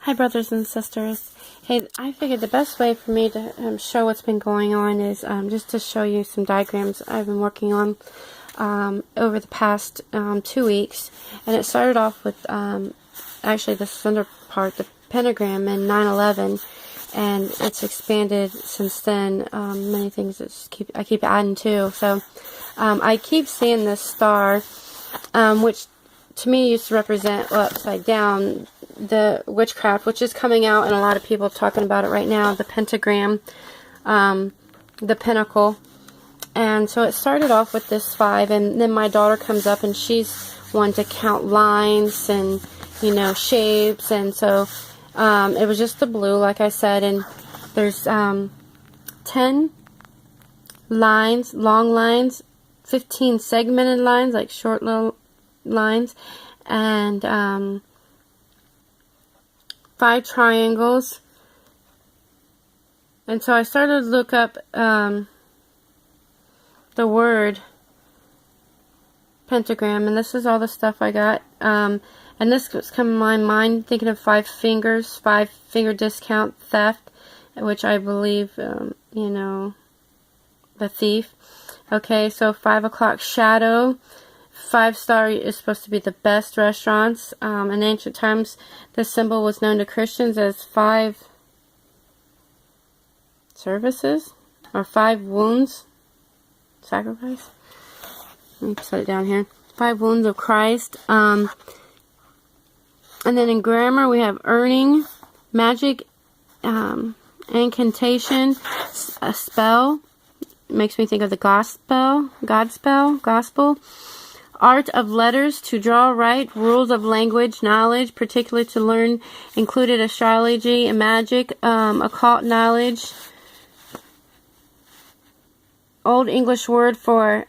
Hi, brothers and sisters. Hey, I figured the best way for me to show what's been going on is just to show you some diagrams I've been working on over the past 2 weeks. And it started off with actually the center part, the pentagram in 9/11, and it's expanded since then. Many things that I keep adding to. So I keep seeing this star, which to me used to represent upside down, the witchcraft, which is coming out, and a lot of people are talking about it right now, the pentagram, the pinnacle. And so it started off with this 5, and then my daughter comes up and she's one to count lines and, you know, shapes. And so it was just the blue, like I said, and there's 10 lines, long lines, 15 segmented lines, like short little lines, and 5 triangles. And so I started to look up the word pentagram, and this is all the stuff I got. And this was coming to my mind, thinking of 5 fingers, 5-finger discount, theft, which I believe, you know, the thief. Okay, so 5 o'clock shadow. 5-star is supposed to be the best restaurants. In ancient times, this symbol was known to Christians as 5 services, or 5 wounds, sacrifice. Let me set it down here. 5 wounds of Christ. And then in grammar, we have earning, magic, incantation, a spell. It makes me think of the gospel. Art of letters, to draw, write, rules of language, knowledge, particularly to learn, included astrology and magic, occult knowledge. Old English word for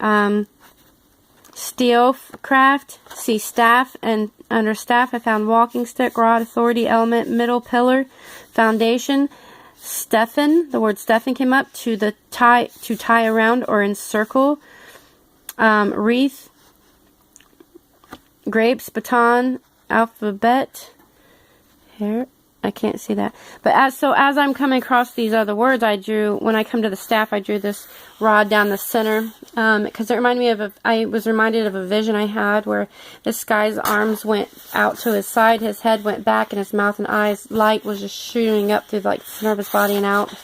steel craft. See staff, and under staff I found walking stick, rod, authority, element, middle, pillar, foundation. Stephan, the word Stephan came up, to tie around or encircle. Wreath. Grapes, baton, alphabet. Here, I can't see that. But as I'm coming across these other words, I drew, when I come to the staff, I drew this rod down the center, because it reminded me of I was reminded of a vision I had where this guy's arms went out to his side, his head went back, and his mouth and eyes, light was just shooting up through like the center of his body and out.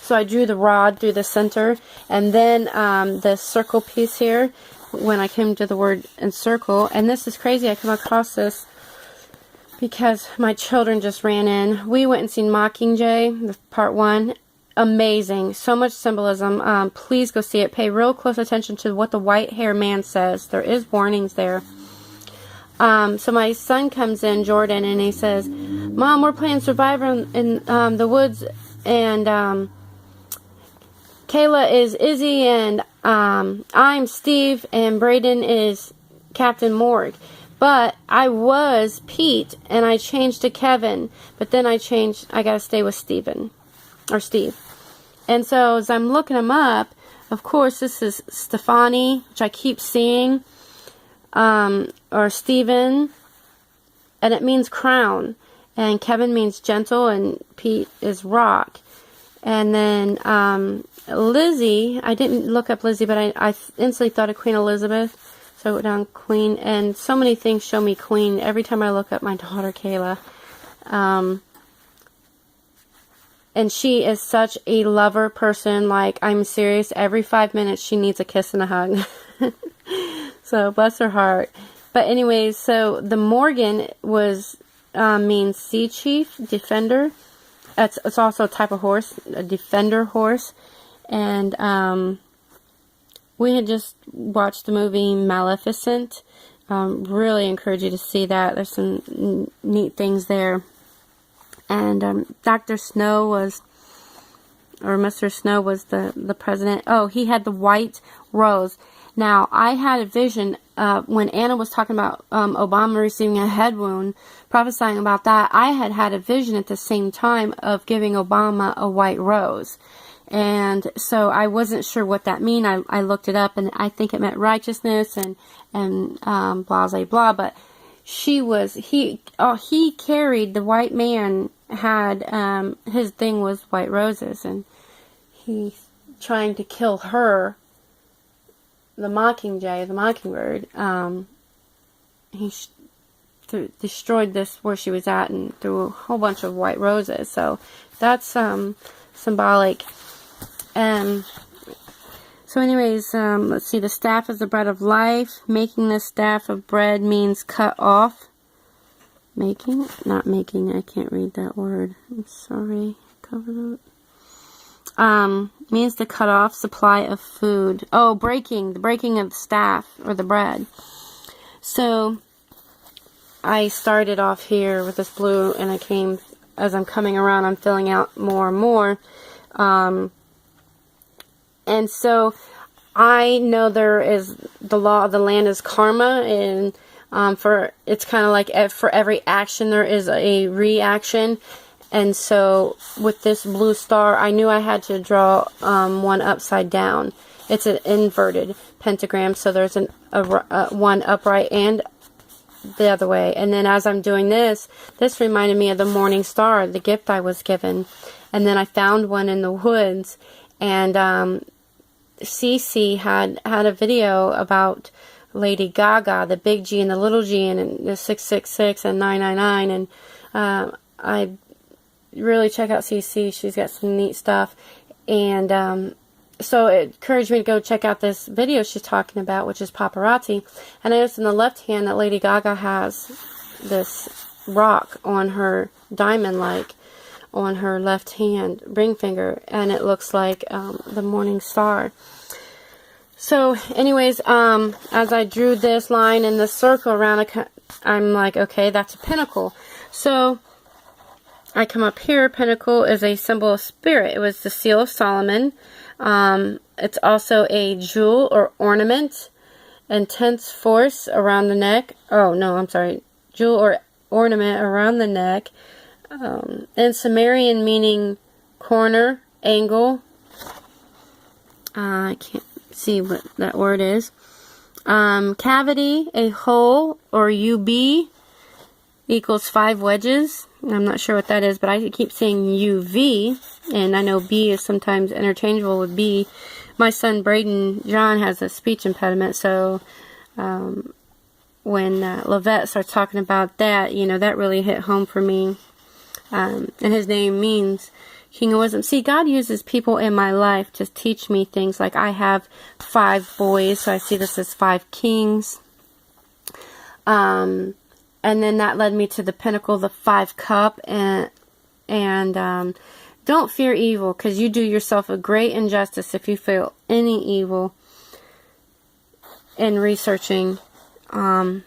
So I drew the rod through the center, and then the circle piece here, when I came to the word encircle. And this is crazy, I come across this because my children just ran in. We went and seen Mockingjay, the part 1. Amazing. So much symbolism. Please go see it. Pay real close attention to what the white hair man says. There is warnings there. So my son comes in, Jordan, and he says, Mom, we're playing Survivor in the woods, and Kayla is Izzy, and I'm Steve, and Braden is Captain Morg. But I was Pete, and I changed to Kevin. But then I gotta stay with Steven, or Steve. And so as I'm looking them up, of course this is Stefani, which I keep seeing, or Steven, and it means crown. And Kevin means gentle, and Pete is rock. And then Lizzie, I didn't look up Lizzie, but I instantly thought of Queen Elizabeth. So I wrote down Queen, and so many things show me Queen every time I look up my daughter Kayla. And she is such a lover person. Like, I'm serious, every 5 minutes she needs a kiss and a hug. So bless her heart. But anyways, so the Morgan means sea chief, defender. It's also a type of horse, a defender horse. And we had just watched the movie Maleficent. Really encourage you to see that. There's some neat things there. And Dr. Snow was, or Mr. Snow was the president. Oh, he had the white rose. Now, I had a vision when Anna was talking about Obama receiving a head wound, prophesying about that. I had a vision at the same time of giving Obama a white rose. And so I wasn't sure what that meant. I looked it up, and I think it meant righteousness and blah, blah, blah. But he carried, the white man had, his thing was white roses, and he's trying to kill her, the mockingjay, the mockingbird. He destroyed this where she was at and threw a whole bunch of white roses. So that's symbolic. So anyways, let's see. The staff is the bread of life. Making this staff of bread means cut off. Making? Not making. I can't read that word. I'm sorry. Covered up. Means to cut off supply of food. Oh, breaking. The breaking of the staff or the bread. So I started off here with this blue, and I came, as I'm coming around, I'm filling out more and more. And so I know there is the law of the land is karma, and it's kind of like for every action there is a reaction. And so with this blue star, I knew I had to draw one upside down. It's an inverted pentagram, so there's one upright and the other way. And then as I'm doing this reminded me of the morning star, the gift I was given. And then I found one in the woods, and Cece had a video about Lady Gaga, the big G and the little G, and the 666 and 999, and I really check out Cece. She's got some neat stuff, and so it encouraged me to go check out this video she's talking about, which is paparazzi. And I noticed in the left hand that Lady Gaga has this rock on her diamond-like on her left hand ring finger, and it looks like the morning star. So anyways, as I drew this line in the circle around, I'm like, okay, that's a pinnacle. So I come up here. Pinnacle is a symbol of spirit. It was the seal of Solomon. It's also a jewel or ornament. Intense force around the neck. Oh no, I'm sorry. Jewel or ornament around the neck. And Sumerian meaning corner, angle. I can't see what that word is. Cavity, a hole, or UB equals 5 wedges. I'm not sure what that is, but I keep saying UV, and I know B is sometimes interchangeable with B. My son Braden John has a speech impediment, so when Lavette starts talking about that, that really hit home for me. And his name means King of Wisdom. See, God uses people in my life to teach me things. Like I have 5 boys, so I see this as 5 kings. And then that led me to the pinnacle, the 5 cup, and don't fear evil, because you do yourself a great injustice if you feel any evil in researching. My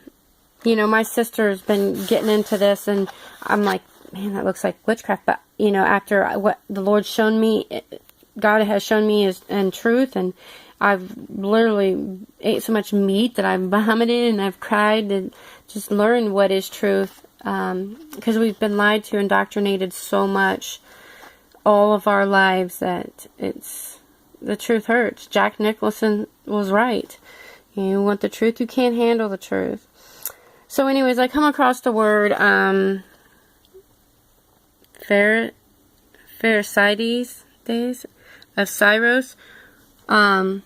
sister's been getting into this, and I'm like, man, that looks like witchcraft. But, after what the Lord's shown me, God has shown me is in truth, and I've literally ate so much meat that I've vomited and I've cried and just learned what is truth. Because we've been lied to, indoctrinated so much all of our lives that the truth hurts. Jack Nicholson was right. You want the truth, you can't handle the truth. So anyways, I come across the word Pherecydes days of Cyrus, where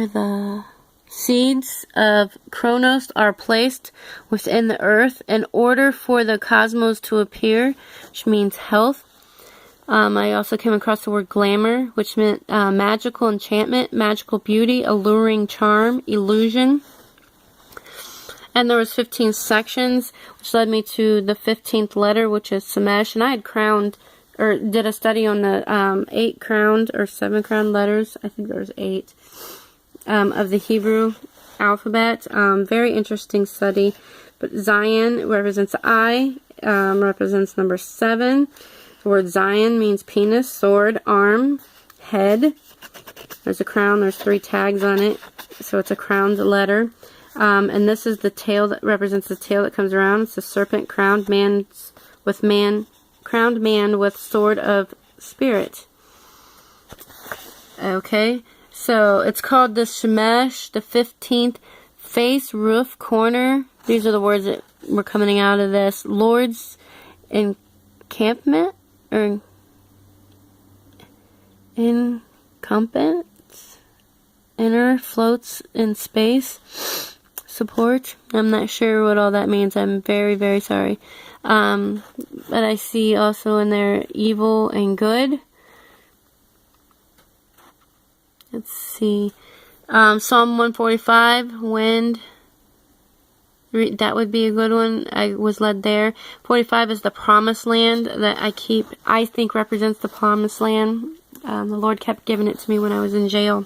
the seeds of Kronos are placed within the earth in order for the cosmos to appear, which means health. I also came across the word glamour, which meant magical enchantment, magical beauty, alluring charm, illusion. And there was 15 sections, which led me to the 15th letter, which is Samesh. And I had did a study on the 8 crowned or 7 crowned letters. I think there's 8 of the Hebrew alphabet. Very interesting study. But Zion represents I, represents number 7. The word Zion means penis, sword, arm, head. There's a crown. There's 3 tags on it, so it's a crowned letter. And this is the tail that represents the tail that comes around. It's a serpent crowned man with sword of spirit. Okay, so it's called the Shemesh, the 15th face, roof, corner. These are the words that were coming out of this. Lord's encampment, or incumbent, inner, floats in space, support. I'm not sure what all that means. I'm very, very sorry. But I see also in there evil and good. Let's see. Psalm 145, wind. That would be a good one. I was led there. 45 is the promised land that I think represents the promised land. The Lord kept giving it to me when I was in jail.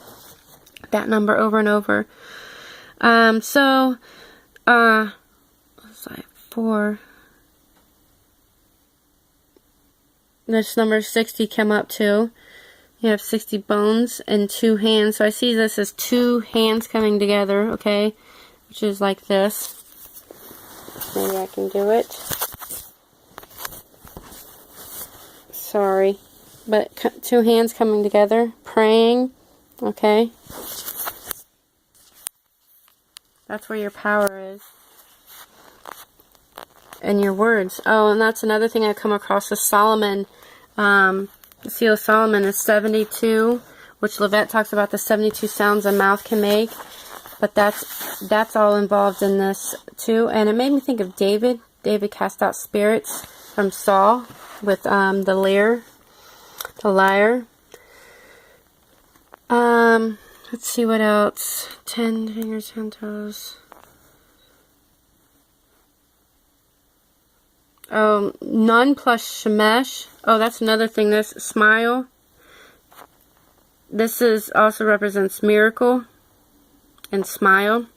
That number over and over. So, 4. This number 60 came up too. You have 60 bones and 2 hands. So I see this as 2 hands coming together, okay? Which is like this. Maybe I can do it. Sorry. But 2 hands coming together, praying, okay? That's where your power is. And your words. Oh, and that's another thing I come across is Solomon. The seal of Solomon is 72, which Levette talks about the 72 sounds a mouth can make. But that's all involved in this too. And it made me think of David. David cast out spirits from Saul with the lyre. Let's see what else. 10 fingers, 10 toes. Nun plus Shemesh. Oh, that's another thing. This smile. This is also represents miracle and smile.